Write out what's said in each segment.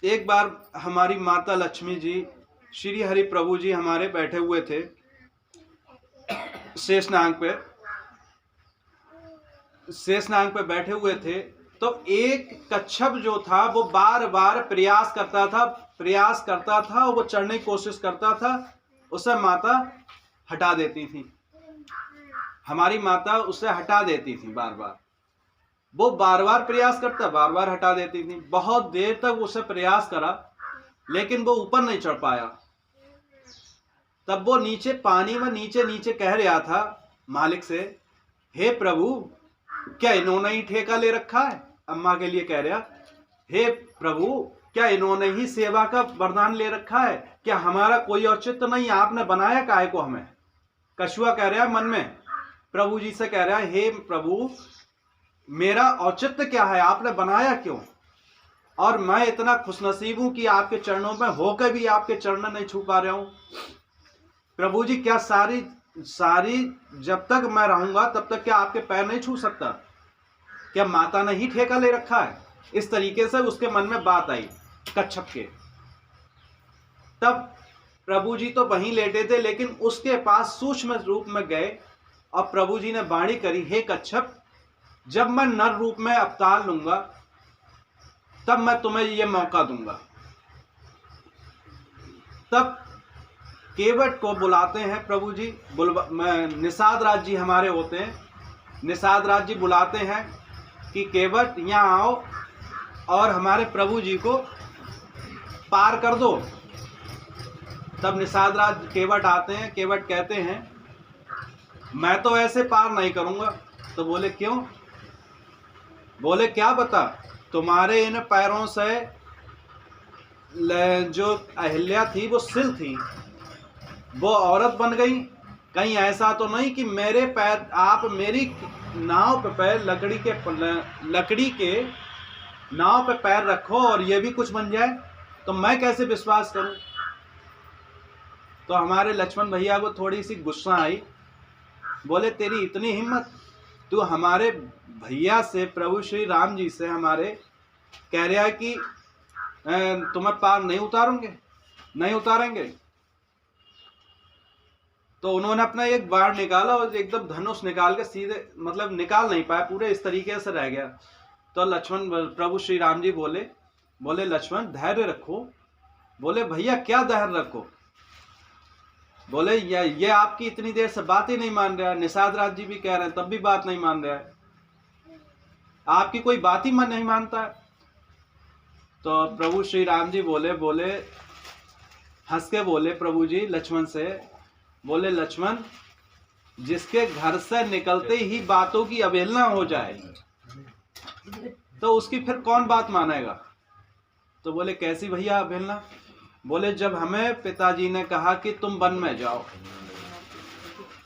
एक बार हमारी माता लक्ष्मी जी, श्री हरि प्रभु जी हमारे बैठे हुए थे शेषनाग पे बैठे हुए थे। तो एक कच्छप जो था वो बार बार प्रयास करता था और वो चढ़ने की कोशिश करता था, उसे माता हटा देती थी। हमारी माता उसे हटा देती थी बार बार। वो बार बार प्रयास करता, बार बार हटा देती थी। बहुत देर तक उसे प्रयास करा, लेकिन वो ऊपर नहीं चढ़ पाया। तब वो नीचे पानी में नीचे नीचे कह रहा था मालिक से, हे प्रभु, क्या इन्होंने ही ठेका ले रखा है? अम्मा के लिए कह रहा, हे प्रभु, क्या इन्होंने ही सेवा का वरदान ले रखा है? क्या हमारा कोई औचित्य नहीं? आपने बनाया काहे को हमें? कछुआ कह रहा है मन में, प्रभु जी से कह रहा है, हे प्रभु, मेरा औचित्य क्या है? आपने बनाया क्यों? और मैं इतना खुशनसीब हूं कि आपके चरणों में होकर भी आपके चरण नहीं छू पा रहा हूं। प्रभु जी, क्या सारी जब तक मैं रहूंगा तब तक क्या आपके पैर नहीं छू सकता? क्या माता ने ही ठेका ले रखा है? इस तरीके से उसके मन में बात आई कच्छप के। तब प्रभु जी तो वहीं लेटे थे, लेकिन उसके पास सूक्ष्म रूप में गए और प्रभु जी ने वाणी करी, हे कच्छप, जब मैं नर रूप में अवतार लूंगा तब मैं तुम्हें यह मौका दूंगा। तब केवट को बुलाते हैं प्रभु जी, निषाद राज जी हमारे होते हैं। निषाद राज जी बुलाते हैं कि केवट यहाँ आओ और हमारे प्रभु जी को पार कर दो। तब निषाद राज केवट आते हैं। केवट कहते हैं, मैं तो ऐसे पार नहीं करूंगा। तो बोले क्यों? बोले क्या बता, तुम्हारे इन पैरों से जो अहिल्या थी वो सिल थी, वो औरत बन गई। कहीं ऐसा तो नहीं कि मेरे पैर, आप मेरी नाव पे पैर, लकड़ी के नाव पे पैर रखो और ये भी कुछ बन जाए, तो मैं कैसे विश्वास करूं? तो हमारे लक्ष्मण भैया को थोड़ी सी गुस्सा आई। बोले, तेरी इतनी हिम्मत, तू हमारे भैया से, प्रभु श्री राम जी से हमारे कह रहा है कि तुम्हें पार नहीं उतारेंगे। तो उन्होंने अपना एक बाण निकाला और एकदम धनुष निकाल के सीधे, मतलब निकाल नहीं पाया, पूरे इस तरीके से रह गया। तो लक्ष्मण, प्रभु श्री राम जी बोले लक्ष्मण, धैर्य रखो। बोले, भैया क्या धैर्य रखो? बोले, ये आपकी इतनी देर से बात ही नहीं मान रहा है। निषाद राज जी भी कह रहे हैं, तब भी बात नहीं मान रहा है। आपकी कोई बात ही मन नहीं मानता है। तो प्रभु श्री राम जी बोले हंस के बोले प्रभु जी लक्ष्मण से, बोले, लक्ष्मण, जिसके घर से निकलते ही बातों की अवहेलना हो जाए तो उसकी फिर कौन बात मानेगा? तो बोले, कैसी भैया अवहेलना? बोले, जब हमें पिताजी ने कहा कि तुम वन में जाओ,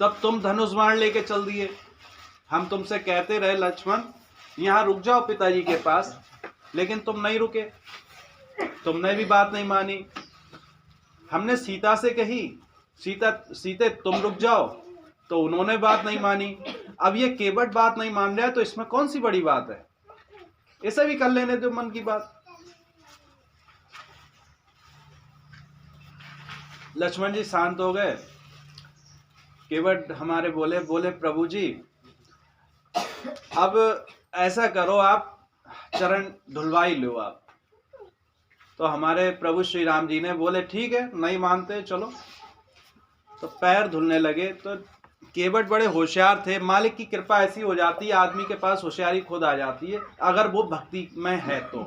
तब तुम धनुष बाण लेके चल दिए। हम तुमसे कहते रहे, लक्ष्मण यहाँ रुक जाओ पिताजी के पास, लेकिन तुम नहीं रुके, तुमने भी बात नहीं मानी। हमने सीता से कही, सीते तुम रुक जाओ, तो उन्होंने बात नहीं मानी। अब ये केवट बात नहीं मान रहा है, तो इसमें कौन सी बड़ी बात है? इसे भी कर लेने दो मन की बात। लक्ष्मण जी शांत हो गए। केवट हमारे बोले प्रभु जी, अब ऐसा करो, आप चरण धुलवाई लो आप। तो हमारे प्रभु श्री राम जी ने बोले, ठीक है, नहीं मानते, चलो। तो पैर धुलने लगे। तो केवट बड़े होशियार थे। मालिक की कृपा ऐसी हो जाती है, आदमी के पास होशियारी खुद आ जाती है, अगर वो भक्ति में है तो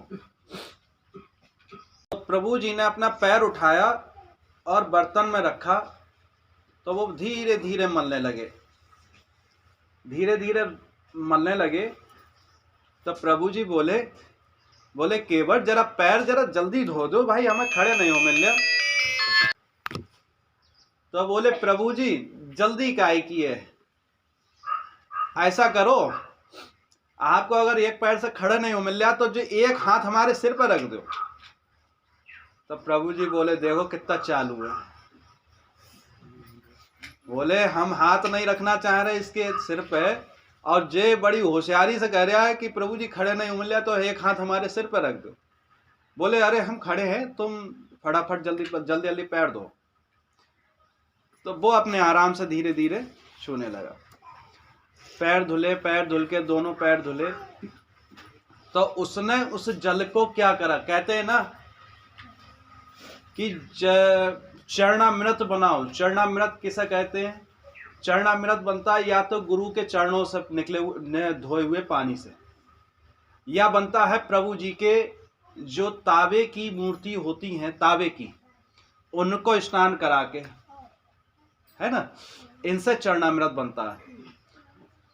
प्रभु जी ने अपना पैर उठाया और बर्तन में रखा, तो वो धीरे धीरे मलने लगे। तो प्रभु जी बोले केवट, जरा पैर जरा जल्दी धो दो भाई, हमें खड़े नहीं हो मिल रहा। तो बोले, प्रभु जी जल्दी काहे की है? ऐसा करो, आपको अगर एक पैर से खड़े नहीं हो मिल रहा, तो जो एक हाथ हमारे सिर पर रख दो। तो प्रभु जी बोले, देखो कितना चालू है। बोले, हम हाथ नहीं रखना चाह रहे इसके सिर पे, और जे बड़ी होशियारी से कह रहा है कि प्रभु जी खड़े नहीं मिल रहा, तो एक हाथ हमारे सिर पर रख दो। बोले अरे हम खड़े हैं, तुम फटाफट जल्दी जल्दी जल्दी पैर धो। तो वो अपने आराम से धीरे धीरे छूने लगा। पैर धुले, पैर धुल के दोनों पैर धुले, तो उसने उस जल को क्या करा, कहते हैं ना कि चरणामृत बनाओ। चरणामृत किसे कहते हैं? चरणामृत बनता है या तो गुरु के चरणों से निकले हुए धोए हुए पानी से, या बनता है प्रभु जी के जो तावे की मूर्ति होती हैं, तावे की, उनको स्नान करा के, है ना, इनसे चरणामृत बनता है।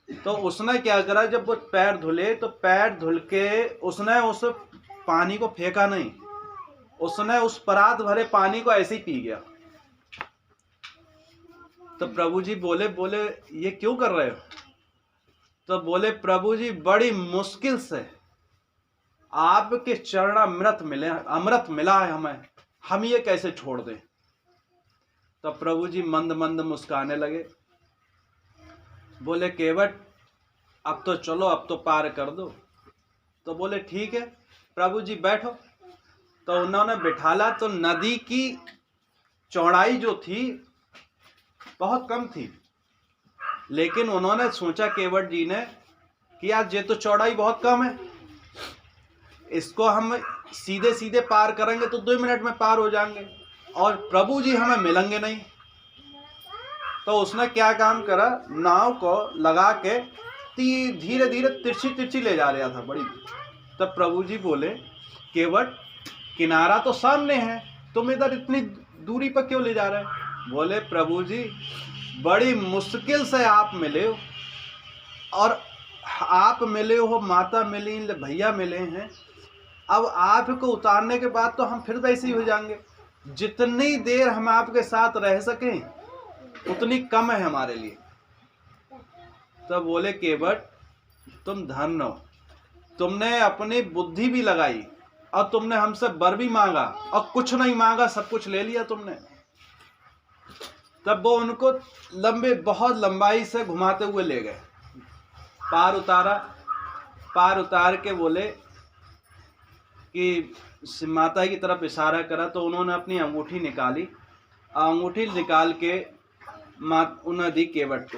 तो उसने क्या करा, जब वो पैर धुले तो पैर धुल के उसने उस पानी को फेंका नहीं, उसने उस परात भरे पानी को ऐसे ही पी गया। तो प्रभु जी बोले ये क्यों कर रहे हो? तो बोले प्रभु जी बड़ी मुश्किल से आपके चरणामृत मिले, अमृत मिला है हमें, हम ये कैसे छोड़ दें? तो प्रभु जी मंद मंद मुस्काने लगे, बोले केवट अब तो चलो, अब तो पार कर दो। तो बोले ठीक है प्रभु जी बैठो। तो उन्होंने बिठाला। तो नदी की चौड़ाई जो थी बहुत कम थी, लेकिन उन्होंने सोचा केवट जी ने कि यार ये तो चौड़ाई बहुत कम है, इसको हम सीधे सीधे पार करेंगे तो 2 मिनट में पार हो जाएंगे और प्रभु जी हमें मिलेंगे नहीं। तो उसने क्या काम करा, नाव को लगा के धीरे धीरे तिरछी तिरछी ले जा रहा था बड़ी। तब प्रभु जी बोले केवट किनारा तो सामने है, तुम इधर इतनी दूरी पर क्यों ले जा रहे हैं? बोले प्रभु जी बड़ी मुश्किल से आप मिले हो, और आप मिले हो, माता मिली, भैया मिले हैं, अब आपको उतारने के बाद तो हम फिर वैसे ही हो जाएंगे। जितनी देर हम आपके साथ रह सकें उतनी कम है हमारे लिए। तब बोले केवट तुम धन्य हो, तुमने अपनी बुद्धि भी लगाई और तुमने हमसे वर भी मांगा और कुछ नहीं मांगा, सब कुछ ले लिया तुमने। तब वो उनको बहुत लंबाई से घुमाते हुए ले गए, पार उतारा। पार उतार के बोले कि माता की तरफ इशारा करा। तो उन्होंने अपनी अंगूठी निकाली, अंगूठी निकाल के उन्हें दी केवट को।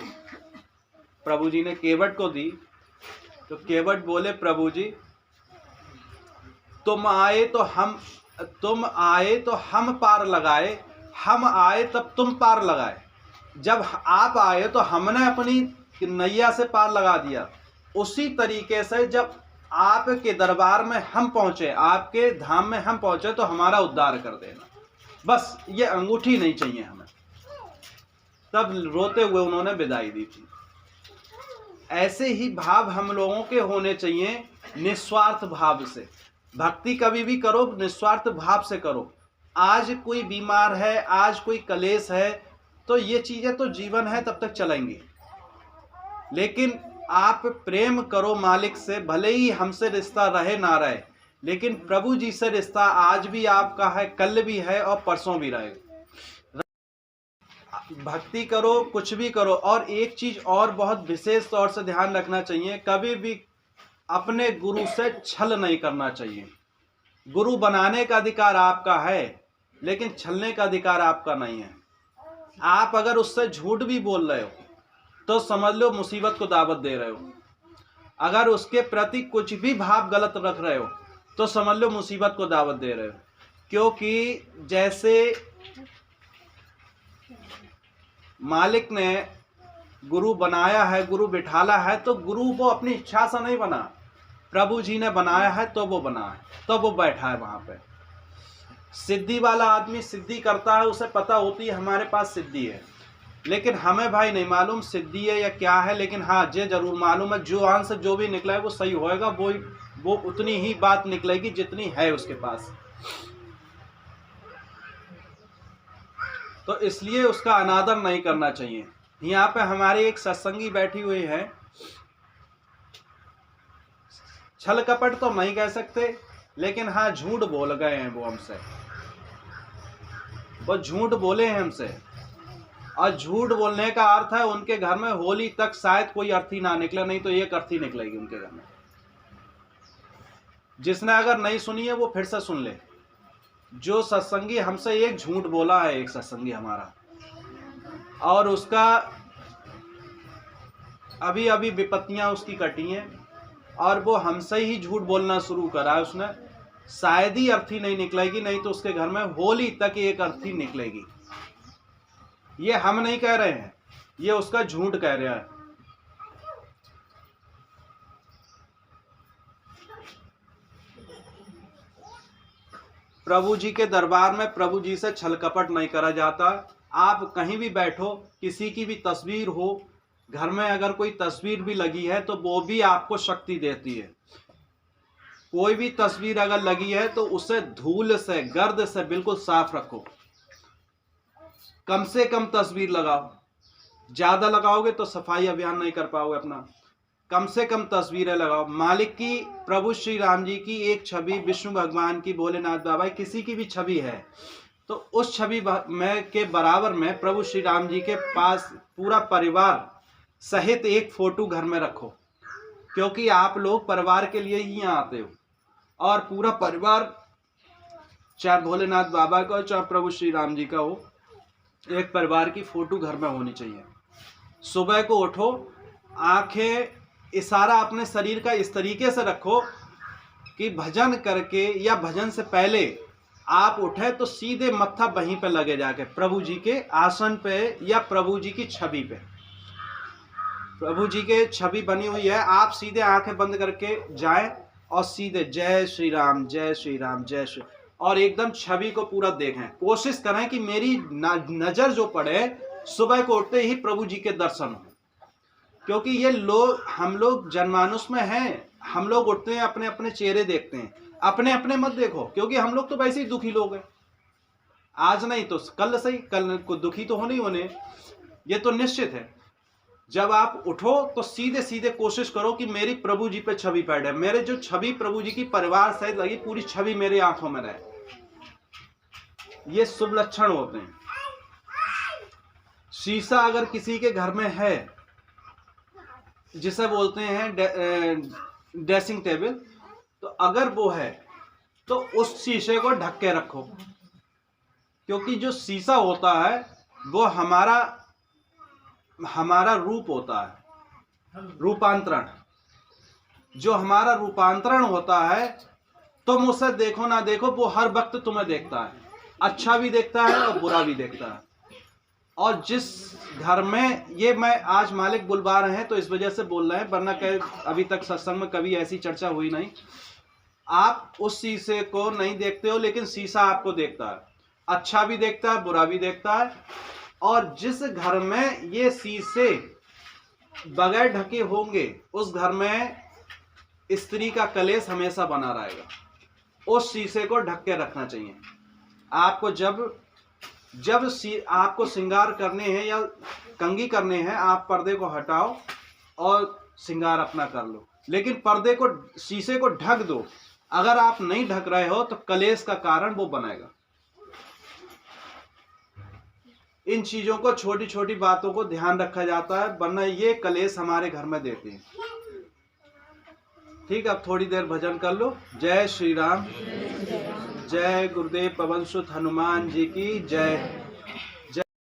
प्रभु जी ने केवट को दी। तो केवट बोले प्रभु जी तुम आए तो हम पार लगाए, हम आए तब तुम पार लगाए, जब आप आए तो हमने अपनी नैया से पार लगा दिया। उसी तरीके से जब आपके दरबार में हम पहुंचे, आपके धाम में हम पहुंचे, तो हमारा उद्धार कर देना, बस ये अंगूठी नहीं चाहिए हमें। तब रोते हुए उन्होंने विदाई दी थी। ऐसे ही भाव हम लोगों के होने चाहिए, निस्वार्थ भाव से। भक्ति कभी भी करो निस्वार्थ भाव से करो। आज कोई बीमार है, आज कोई कलेश है, तो ये चीजें तो जीवन है तब तक चलेंगी, लेकिन आप प्रेम करो मालिक से, भले ही हमसे रिश्ता रहे ना रहे, लेकिन प्रभु जी से रिश्ता आज भी आपका है, कल भी है और परसों भी रहेगा। भक्ति करो, कुछ भी करो। और एक चीज और बहुत विशेष तौर से ध्यान रखना चाहिए, कभी भी अपने गुरु से छल नहीं करना चाहिए। गुरु बनाने का अधिकार आपका है, लेकिन छलने का अधिकार आपका नहीं है। आप अगर उससे झूठ भी बोल रहे हो तो समझ लो मुसीबत को दावत दे रहे हो। अगर उसके प्रति कुछ भी भाव गलत रख रहे हो तो समझ लो मुसीबत को दावत दे रहे हो। क्योंकि जैसे मालिक ने गुरु बनाया है, गुरु बिठाला है, तो गुरु वो अपनी इच्छा से नहीं बना, प्रभु जी ने बनाया है तो वो बना है, तो वो बैठा है वहां पे। सिद्धि वाला आदमी सिद्धि करता है, उसे पता होती है हमारे पास सिद्धि है, लेकिन हमें भाई नहीं मालूम सिद्धि है या क्या है। लेकिन हाँ ये जरूर मालूम है, जो आंसर जो भी निकला है वो सही होएगा, वो उतनी ही बात निकलेगी जितनी है उसके पास। तो इसलिए उसका अनादर नहीं करना चाहिए। यहाँ पे हमारी एक सत्संगी बैठी हुई है, छल कपट तो नहीं कह सकते, लेकिन हाँ झूठ बोल गए हैं वो हमसे, वो झूठ बोले हैं हमसे। और झूठ बोलने का अर्थ है उनके घर में होली तक शायद कोई अर्थी ना निकले, नहीं तो एक अर्थी निकलेगी उनके घर में। जिसने अगर नहीं सुनी है वो फिर से सुन ले। जो सत्संगी हमसे एक झूठ बोला है, एक सत्संगी हमारा, और उसका अभी अभी विपत्तियां उसकी कटी हैं, और वो हमसे ही झूठ बोलना शुरू करा है उसने। शायद ही अर्थी नहीं निकलेगी, नहीं तो उसके घर में होली तक एक अर्थी निकलेगी। ये हम नहीं कह रहे हैं, ये उसका झूठ कह रहा है। प्रभु जी के दरबार में प्रभु जी से छल कपट नहीं करा जाता। आप कहीं भी बैठो, किसी की भी तस्वीर हो, घर में अगर कोई तस्वीर भी लगी है तो वो भी आपको शक्ति देती है। कोई भी तस्वीर अगर लगी है तो उसे धूल से, गर्द से बिल्कुल साफ रखो। कम से कम तस्वीर लगाओ, ज्यादा लगाओगे तो सफाई अभियान नहीं कर पाओगे अपना। कम से कम तस्वीरें लगाओ। मालिक की, प्रभु श्री राम जी की एक छवि, विष्णु भगवान की, भोलेनाथ बाबा, किसी की भी छवि है तो उस छवि में के बराबर में प्रभु श्री राम जी के पास पूरा परिवार सहित एक फोटो घर में रखो, क्योंकि आप लोग परिवार के लिए ही यहाँ आते हो। और पूरा परिवार, चाहे भोलेनाथ बाबा का हो चाहे प्रभु श्री राम जी का हो, एक परिवार की फोटो घर में होनी चाहिए। सुबह को उठो, आंखें, इशारा अपने शरीर का इस तरीके से रखो कि भजन करके या भजन से पहले आप उठे तो सीधे मत्था वहीं पे लगे जाके प्रभु जी के आसन पे या प्रभु जी की छवि पे। प्रभु जी के छवि बनी हुई है, आप सीधे आंखें बंद करके जाएं और सीधे जय श्री राम, जय श्री राम, जय श्री, और एकदम छवि को पूरा देखें। कोशिश करें कि मेरी नजर जो पड़े सुबह को उठते ही प्रभु जी के दर्शन हो, क्योंकि ये लोग, हम लोग जनमानुष में हैं, हम लोग उठते हैं, अपने अपने चेहरे देखते हैं, अपने अपने मत देखो, क्योंकि हम लोग तो वैसे ही दुखी लोग हैं। आज नहीं तो कल सही, कल को दुखी तो होने ही होने, ये तो निश्चित है। जब आप उठो तो सीधे सीधे कोशिश करो कि मेरी प्रभु जी पे छवि बैठे, मेरे जो छवि प्रभु जी की परिवार सहित लगी पूरी छवि मेरी आंखों में रहे। ये शुभ लक्षण होते हैं। शीशा अगर किसी के घर में है, जिसे बोलते हैं ड्रेसिंग टेबल, तो अगर वो है तो उस शीशे को ढक के रखो, क्योंकि जो शीशा होता है वो हमारा रूप होता है, रूपांतरण। जो हमारा रूपांतरण होता है, तुम उसे देखो ना देखो, वो हर वक्त तुम्हें देखता है, अच्छा भी देखता है और बुरा भी देखता है। और जिस घर में, ये मैं आज मालिक बुलवा रहे हैं तो इस वजह से बोल रहे हैं, वरना अभी तक सत्संग में कभी ऐसी चर्चा हुई नहीं। आप उस शीशे को नहीं देखते हो, लेकिन शीशा आपको देखता है, अच्छा भी देखता है, बुरा भी देखता है। और जिस घर में ये शीशे बगैर ढके होंगे, उस घर में स्त्री का कलेश हमेशा बना रहेगा। उस शीशे को ढक के रखना चाहिए। आपको जब आपको श्रृंगार करने हैं या कंघी करने हैं, आप पर्दे को हटाओ और श्रृंगार अपना कर लो, लेकिन पर्दे को, शीशे को ढक दो। अगर आप नहीं ढक रहे हो तो कलेश का कारण वो बनेगा। इन चीजों को, छोटी छोटी बातों को ध्यान रखा जाता है, वरना ये कलेश हमारे घर में देते हैं। ठीक, अब थोड़ी देर भजन कर लो। जय श्री राम, जय गुरुदेव पवन सुत हनुमान जी की जय।